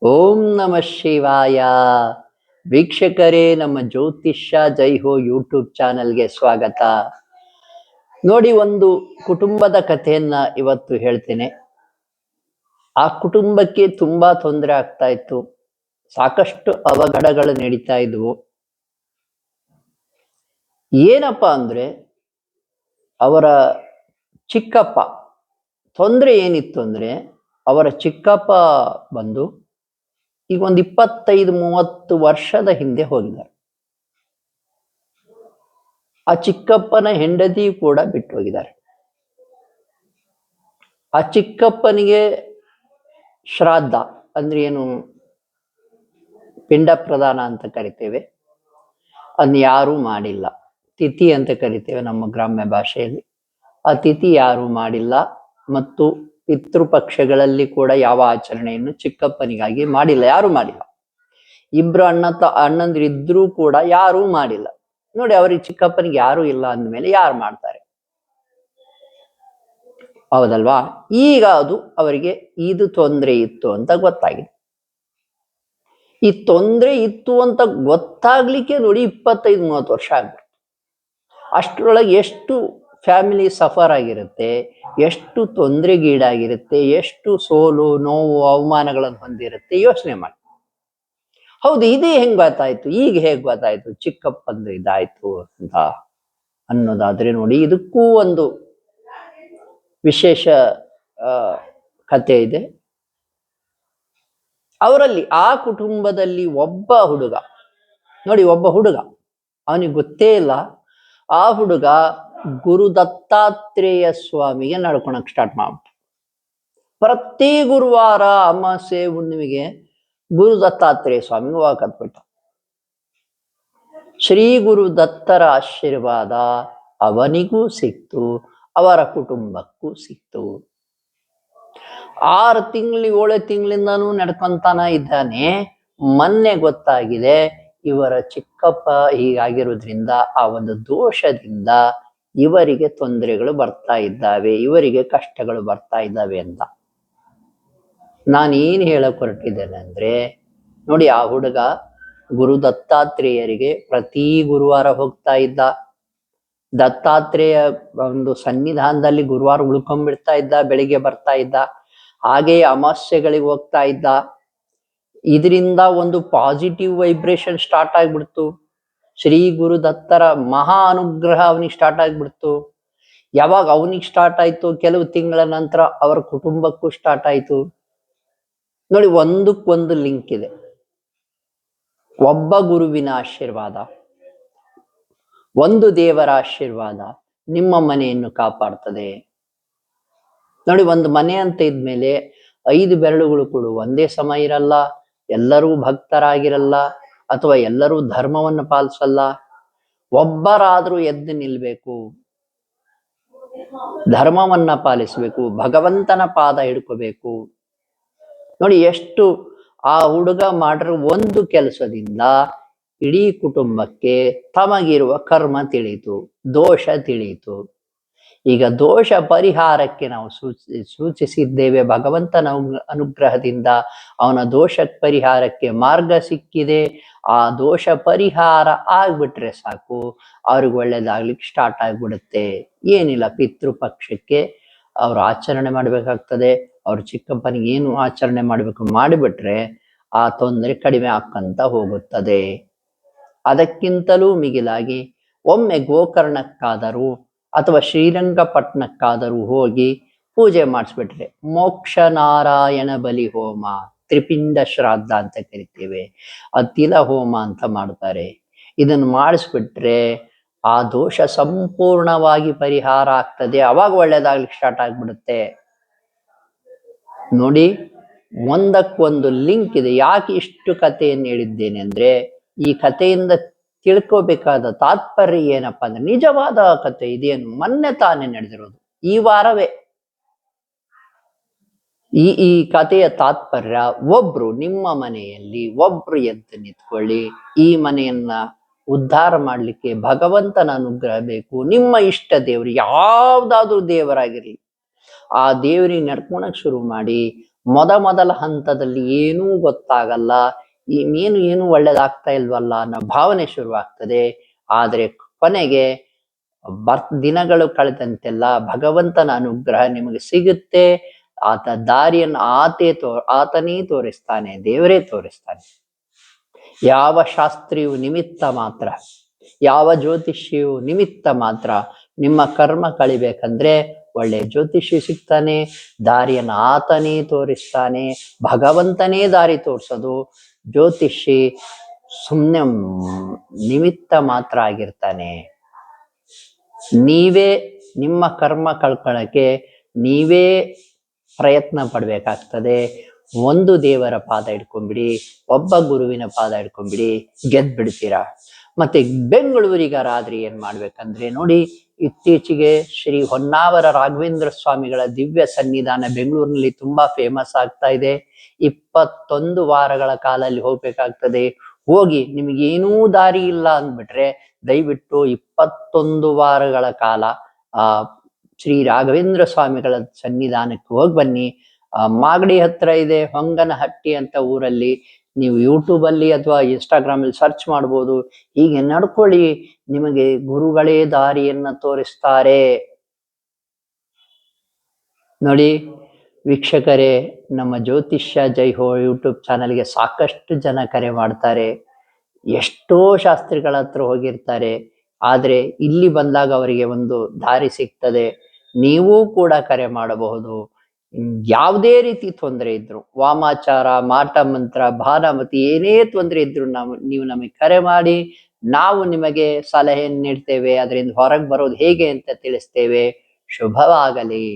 ಓಂ ನಮಃ ಶಿವಾಯ. ವೀಕ್ಷಕರೇ, ನಮ್ಮ ಜ್ಯೋತಿಷ್ಯ ಜೈ ಹೋ ಯೂಟ್ಯೂಬ್ ಚಾನಲ್ಗೆ ಸ್ವಾಗತ. ನೋಡಿ, ಒಂದು ಕುಟುಂಬದ ಕಥೆಯನ್ನ ಇವತ್ತು ಹೇಳ್ತೇನೆ. ಆ ಕುಟುಂಬಕ್ಕೆ ತುಂಬಾ ತೊಂದರೆ ಆಗ್ತಾ ಇತ್ತು. ಸಾಕಷ್ಟು ಅವಘಡಗಳು ನಡೀತಾ ಇದ್ವು. ಏನಪ್ಪಾ ಅಂದ್ರೆ, ಅವರ ಚಿಕ್ಕಪ್ಪ, ತೊಂದರೆ ಏನಿತ್ತು ಅಂದ್ರೆ, ಅವರ ಚಿಕ್ಕಪ್ಪ ಬಂದು ಈಗ ಒಂದು 25-30 ವರ್ಷದ ಹಿಂದೆ ಹೋಗಿದ್ದಾರೆ. ಆ ಚಿಕ್ಕಪ್ಪನ ಹೆಂಡತಿ ಕೂಡ ಬಿಟ್ಟು ಹೋಗಿದ್ದಾರೆ. ಆ ಚಿಕ್ಕಪ್ಪನಿಗೆ ಶ್ರಾದ್ದ ಅಂದ್ರೆ ಏನು, ಪಿಂಡ ಪ್ರದಾನ ಅಂತ ಕರಿತೇವೆ, ಅದನ್ನ ಯಾರೂ ಮಾಡಿಲ್ಲ. ತಿಥಿ ಅಂತ ಕರಿತೇವೆ ನಮ್ಮ ಗ್ರಾಮ್ಯ ಭಾಷೆಯಲ್ಲಿ. ಆ ತಿಥಿ ಯಾರೂ ಮಾಡಿಲ್ಲ. ಮತ್ತು ಪಿತೃಪಕ್ಷಗಳಲ್ಲಿ ಕೂಡ ಯಾವ ಆಚರಣೆಯನ್ನು ಚಿಕ್ಕಪ್ಪನಿಗಾಗಿ ಮಾಡಿಲ್ಲ, ಯಾರು ಮಾಡಿಲ್ಲ. ಇಬ್ರು ಅಣ್ಣಂದಿರಿದ್ರೂ ಕೂಡ ಯಾರೂ ಮಾಡಿಲ್ಲ. ನೋಡಿ, ಅವ್ರಿಗೆ ಚಿಕ್ಕಪ್ಪನಿಗೆ ಯಾರು ಇಲ್ಲ ಅಂದಮೇಲೆ ಯಾರು ಮಾಡ್ತಾರೆ, ಹೌದಲ್ವಾ? ಈಗ ಅದು ಅವರಿಗೆ ಇದು ತೊಂದರೆ ಇತ್ತು ಅಂತ ಗೊತ್ತಾಗಿದೆ. ಈ ತೊಂದರೆ ಇತ್ತು ಅಂತ ಗೊತ್ತಾಗ್ಲಿಕ್ಕೆ ನೋಡಿ 25-30 ವರ್ಷ ಆಗ್ಬಿಡ್ತು. ಅಷ್ಟರೊಳಗೆ ಎಷ್ಟು ಫ್ಯಾಮಿಲಿ ಸಫರ್ ಆಗಿರುತ್ತೆ, ಎಷ್ಟು ತೊಂದರೆಗೀಡಾಗಿರುತ್ತೆ, ಎಷ್ಟು ಸೋಲು ನೋವು ಅವಮಾನಗಳನ್ನು ಹೊಂದಿರುತ್ತೆ, ಯೋಚನೆ ಮಾಡಿ. ಹೌದು, ಇದೇ ಹೆಂಗ್ ಗೊತ್ತಾಯ್ತು, ಈಗ ಹೇಗ್ ಗೊತ್ತಾಯ್ತು ಚಿಕ್ಕಪ್ಪಂದು ಇದಾಯ್ತು ಅಂತ ಅನ್ನೋದಾದ್ರೆ, ನೋಡಿ, ಇದಕ್ಕೂ ಒಂದು ವಿಶೇಷ ಕಥೆ ಇದೆ. ಅವರಲ್ಲಿ, ಆ ಕುಟುಂಬದಲ್ಲಿ ಒಬ್ಬ ಹುಡುಗ, ನೋಡಿ, ಒಬ್ಬ ಹುಡುಗ, ಅವನಿಗೆ ಗೊತ್ತೇ ಇಲ್ಲ. ಆ ಹುಡುಗ ಗುರು ದತ್ತಾತ್ರೇಯ ಸ್ವಾಮಿಗೆ ನಡ್ಕೊಳಕ್ ಸ್ಟಾರ್ಟ್ ಮಾಡ್ಬಿಟ್ಟು, ಪ್ರತಿ ಗುರುವಾರ ಅಮಾಸೆ ಹುಣ್ಣಿಮೆಗೆ ಗುರು ದತ್ತಾತ್ರೇಯ ಸ್ವಾಮಿಗೆ ಹೋಗಕತ್ಬಿಟ್ಟ. ಶ್ರೀ ಗುರು ದತ್ತರ ಆಶೀರ್ವಾದ ಅವನಿಗೂ ಸಿಕ್ತು, ಅವರ ಕುಟುಂಬಕ್ಕೂ ಸಿಕ್ತು. 6 ತಿಂಗಳು 7 ತಿಂಗಳಿಂದನೂ ನಡ್ಕೊಂತಾನ ಇದ್ದಾನೆ. ಮೊನ್ನೆ ಗೊತ್ತಾಗಿದೆ, ಇವರ ಚಿಕ್ಕಪ್ಪ ಹೀಗಾಗಿರೋದ್ರಿಂದ, ಆ ಒಂದು ದೋಷದಿಂದ ಇವರಿಗೆ ತೊಂದರೆಗಳು ಬರ್ತಾ ಇದ್ದಾವೆ, ಇವರಿಗೆ ಕಷ್ಟಗಳು ಬರ್ತಾ ಇದ್ದಾವೆ ಅಂತ. ನಾನೇನು ಹೇಳಕ್ ಹೊರಟಿದ್ದೇನೆ ಅಂದ್ರೆ, ನೋಡಿ, ಆ ಹುಡುಗ ಗುರು ದತ್ತಾತ್ರೇಯರಿಗೆ ಪ್ರತಿ ಗುರುವಾರ ಹೋಗ್ತಾ ಇದ್ದ. ದತ್ತಾತ್ರೇಯ ಒಂದು ಸನ್ನಿಧಾನದಲ್ಲಿ ಗುರುವಾರ ಉಳ್ಕೊಂಡ್ಬಿಡ್ತಾ ಇದ್ದ, ಬೆಳಿಗ್ಗೆ ಬರ್ತಾ ಇದ್ದ. ಹಾಗೆಯೇ ಅಮಾವಾಸ್ಯೆಗಳಿಗೆ ಹೋಗ್ತಾ ಇದ್ದ. ಇದರಿಂದ ಒಂದು ಪಾಸಿಟಿವ್ ವೈಬ್ರೇಷನ್ ಸ್ಟಾರ್ಟ್ ಆಗ್ಬಿಡ್ತು. ಶ್ರೀ ಗುರು ದತ್ತರ ಮಹಾ ಅನುಗ್ರಹ ಅವನಿಗೆ ಸ್ಟಾರ್ಟ್ ಆಗ್ಬಿಡ್ತು. ಯಾವಾಗ ಅವನಿಗೆ ಸ್ಟಾರ್ಟ್ ಆಯ್ತು, ಕೆಲವು ತಿಂಗಳ ನಂತರ ಅವರ ಕುಟುಂಬಕ್ಕೂ ಸ್ಟಾರ್ಟ್ ಆಯ್ತು. ನೋಡಿ, ಒಂದಕ್ಕೊಂದು ಲಿಂಕ್ ಇದೆ. ಒಬ್ಬ ಗುರುವಿನ ಆಶೀರ್ವಾದ, ಒಂದು ದೇವರ ಆಶೀರ್ವಾದ ನಿಮ್ಮ ಮನೆಯನ್ನು ಕಾಪಾಡ್ತದೆ. ನೋಡಿ, ಒಂದು ಮನೆ ಅಂತ ಇದ್ಮೇಲೆ 5 ಬೆರಳುಗಳು ಕೂಡ ಒಂದೇ ಸಮ ಇರಲ್ಲ, ಎಲ್ಲರೂ ಭಕ್ತರಾಗಿರಲ್ಲ, ಅಥವಾ ಎಲ್ಲರೂ ಧರ್ಮವನ್ನು ಪಾಲಿಸಲ್ಲ. ಒಬ್ಬರಾದ್ರೂ ಎದ್ದು ನಿಲ್ಬೇಕು, ಧರ್ಮವನ್ನ ಪಾಲಿಸಬೇಕು, ಭಗವಂತನ ಪಾದ ಹಿಡ್ಕೋಬೇಕು. ನೋಡಿ, ಎಷ್ಟು ಆ ಹುಡುಗ ಮಾಡಿರೋ ಒಂದು ಕೆಲಸದಿಂದ ಇಡೀ ಕುಟುಂಬಕ್ಕೆ ತಮಗಿರುವ ಕರ್ಮ ತಿಳಿಯಿತು, ದೋಷ ತಿಳಿಯಿತು. ಈಗ ದೋಷ ಪರಿಹಾರಕ್ಕೆ ನಾವು ಸೂಚಿಸಿದ್ದೇವೆ. ಭಗವಂತನ ಅನುಗ್ರಹದಿಂದ ಅವನ ದೋಷ ಪರಿಹಾರಕ್ಕೆ ಮಾರ್ಗ ಸಿಕ್ಕಿದೆ. ಆ ದೋಷ ಪರಿಹಾರ ಆಗ್ಬಿಟ್ರೆ ಸಾಕು, ಅವ್ರಿಗೆ ಒಳ್ಳೇದಾಗ್ಲಿಕ್ಕೆ ಸ್ಟಾರ್ಟ್ ಆಗ್ಬಿಡುತ್ತೆ. ಏನಿಲ್ಲ, ಪಿತೃಪಕ್ಷಕ್ಕೆ ಅವ್ರು ಆಚರಣೆ ಮಾಡ್ಬೇಕಾಗ್ತದೆ. ಅವ್ರ ಚಿಕ್ಕಪ್ಪನಿಗೆ ಏನು ಆಚರಣೆ ಮಾಡ್ಬೇಕು ಮಾಡಿಬಿಟ್ರೆ ಆ ತೊಂದರೆ ಕಡಿಮೆ ಆಕ್ಕಂತ ಹೋಗುತ್ತದೆ. ಅದಕ್ಕಿಂತಲೂ ಮಿಗಿಲಾಗಿ ಒಮ್ಮೆ ಗೋಕರ್ಣಕ್ಕಾದರೂ ಅಥವಾ ಶ್ರೀರಂಗಪಟ್ಟಣಕ್ಕಾದರೂ ಹೋಗಿ ಪೂಜೆ ಮಾಡಿಸ್ಬಿಟ್ರೆ, ಮೋಕ್ಷ ನಾರಾಯಣ ಬಲಿ ಹೋಮ, ತ್ರಿಪಿಂಡ ಶ್ರಾದ್ದ ಅಂತ ಕರಿತೇವೆ, ತಿಲ ಹೋಮ ಅಂತ ಮಾಡ್ತಾರೆ. ಇದನ್ನು ಮಾಡಿಸ್ಬಿಟ್ರೆ ಆ ದೋಷ ಸಂಪೂರ್ಣವಾಗಿ ಪರಿಹಾರ ಆಗ್ತದೆ. ಅವಾಗ ಒಳ್ಳೇದಾಗ್ಲಿಕ್ಕೆ ಸ್ಟಾರ್ಟ್ ಆಗ್ಬಿಡುತ್ತೆ. ನೋಡಿ, ಒಂದಕ್ಕೊಂದು ಲಿಂಕ್ ಇದೆ. ಯಾಕೆ ಇಷ್ಟು ಕಥೆಯನ್ನು ಹೇಳಿದ್ದೇನೆ ಅಂದ್ರೆ, ಈ ಕಥೆಯಿಂದ ತಿಳ್ಕೋಬೇಕಾದ ತಾತ್ಪರ್ಯ ಏನಪ್ಪಾ ಅಂದ್ರೆ, ನಿಜವಾದ ಕಥೆ ಇದೇನು, ಮೊನ್ನೆ ತಾನೇ ನಡೆದಿರೋದು, ಈ ವಾರವೇ. ಈ ಕಥೆಯ ತಾತ್ಪರ್ಯ, ಒಬ್ರು ನಿಮ್ಮ ಮನೆಯಲ್ಲಿ ಒಬ್ರು ಎದ್ದು ನಿಂತ್ಕೊಳ್ಳಿ. ಈ ಮನೆಯನ್ನ ಉದ್ಧಾರ ಮಾಡ್ಲಿಕ್ಕೆ ಭಗವಂತನ ಅನುಗ್ರಹ ಬೇಕು. ನಿಮ್ಮ ಇಷ್ಟ ದೇವರು, ಯಾವ್ದಾದ್ರೂ ದೇವರಾಗಿರ್ಲಿ, ಆ ದೇವರಿಗೆ ನಡ್ಕೊಳಕ್ ಶುರು ಮಾಡಿ. ಮೊದಲ ಹಂತದಲ್ಲಿ ಏನೂ ಗೊತ್ತಾಗಲ್ಲ, ಏನು ಒಳ್ಳೇದಾಗ್ತಾ ಇಲ್ವಲ್ಲ ಅನ್ನೋ ಭಾವನೆ ಶುರುವಾಗ್ತದೆ. ಆದರೆ ಕೊನೆಗೆ ದಿನಗಳು ಕಳೆದಂತೆಲ್ಲ ಭಗವಂತನ ಅನುಗ್ರಹ ನಿಮಗೆ ಸಿಗುತ್ತೆ. ಆತ ದಾರಿಯನ್ನು ಆತನೇ ತೋರಿಸ್ತಾನೆ, ದೇವರೇ ತೋರಿಸ್ತಾನೆ. ಯಾವ ಶಾಸ್ತ್ರಿಯು ನಿಮಿತ್ತ ಮಾತ್ರ, ಯಾವ ಜ್ಯೋತಿಷಿಯು ನಿಮಿತ್ತ ಮಾತ್ರ. ನಿಮ್ಮ ಕರ್ಮ ಕಳಿಬೇಕಂದ್ರೆ ಒಳ್ಳೆ ಜ್ಯೋತಿಷಿ ಸಿಗ್ತಾನೆ, ದಾರಿಯನ್ನು ಆತನೇ ತೋರಿಸ್ತಾನೆ. ಭಗವಂತನೇ ದಾರಿ ತೋರಿಸೋದು, ಜ್ಯೋತಿಷಿ ಸುಮ್ಮನೆ ನಿಮಿತ್ತ ಮಾತ್ರ ಆಗಿರ್ತಾನೆ. ನೀವೇ ನಿಮ್ಮ ಕರ್ಮ ಕಳ್ಕೊಳ್ಳೋಕ್ಕೆ ನೀವೇ ಪ್ರಯತ್ನ ಪಡಬೇಕಾಗ್ತದೆ. ಒಂದು ದೇವರ ಪಾದ ಹಿಡ್ಕೊಂಡ್ಬಿಡಿ, ಒಬ್ಬ ಗುರುವಿನ ಪಾದ ಹಿಡ್ಕೊಂಡ್ಬಿಡಿ, ಗೆದ್ಬಿಡ್ತೀರಾ. ಮತ್ತೆ ಬೆಂಗಳೂರಿಗರಾದ್ರೆ ಏನ್ ಮಾಡ್ಬೇಕಂದ್ರೆ ನೋಡಿ, ಇತ್ತೀಚೆಗೆ ಶ್ರೀ ಹೊನ್ನಾವರ ರಾಘವೇಂದ್ರ ಸ್ವಾಮಿಗಳ ದಿವ್ಯ ಸನ್ನಿಧಾನ ಬೆಂಗಳೂರಿನಲ್ಲಿ ತುಂಬಾ ಫೇಮಸ್ ಆಗ್ತಾ ಇದೆ. 21 ವಾರಗಳ ಕಾಲ ಅಲ್ಲಿ ಹೋಗ್ಬೇಕಾಗ್ತದೆ. ಹೋಗಿ ನಿಮಗೇನೂ ದಾರಿ ಇಲ್ಲ ಅಂದ್ಬಿಟ್ರೆ ದಯವಿಟ್ಟು 21 ವಾರಗಳ ಕಾಲ ಶ್ರೀ ರಾಘವೇಂದ್ರ ಸ್ವಾಮಿಗಳ ಸನ್ನಿಧಾನಕ್ಕೆ ಹೋಗಿ ಬನ್ನಿ. ಮಾಗಡಿ ಹತ್ರ ಇದೆ, ಹೊಂಗನಹಟ್ಟಿ ಅಂತ ಊರಲ್ಲಿ. ನೀವು ಯೂಟ್ಯೂಬ್ ಅಲ್ಲಿ ಅಥವಾ ಇನ್ಸ್ಟಾಗ್ರಾಮ್ ಅಲ್ಲಿ ಸರ್ಚ್ ಮಾಡ್ಬೋದು. ಹೀಗೆ ನಡ್ಕೊಳ್ಳಿ, ನಿಮಗೆ ಗುರುಗಳೇ ದಾರಿಯನ್ನ ತೋರಿಸ್ತಾರೆ. ನೋಡಿ ವೀಕ್ಷಕರೇ, ನಮ್ಮ ಜ್ಯೋತಿಷ್ಯ ಜೈ ಹೋ ಯೂಟ್ಯೂಬ್ ಚಾನಲ್ಗೆ ಸಾಕಷ್ಟು ಜನ ಕರೆ ಮಾಡ್ತಾರೆ. ಎಷ್ಟೋ ಶಾಸ್ತ್ರಿಗಳ ಹತ್ರ ಹೋಗಿರ್ತಾರೆ, ಆದರೆ ಇಲ್ಲಿ ಬಂದಾಗ ಅವರಿಗೆ ಒಂದು ದಾರಿ ಸಿಗ್ತದೆ. ನೀವೂ ಕೂಡ ಕರೆ ಮಾಡಬಹುದು. ಯಾವುದೇ ರೀತಿ ತೊಂದರೆ ಇದ್ರು, ವಾಮಾಚಾರ, ಮಾಟ ಮಂತ್ರ, ಭಾನುಮತಿ, ಏನೇ ತೊಂದರೆ ಇದ್ರು ನೀವು ನಮಗೆ ಕರೆ ಮಾಡಿ. ನಾವು ನಿಮಗೆ ಸಲಹೆ ನೀಡ್ತೇವೆ, ಅದರಿಂದ ಹೊರಗೆ ಬರೋದು ಹೇಗೆ ಅಂತ ತಿಳಿಸ್ತೇವೆ. ಶುಭವಾಗಲಿ.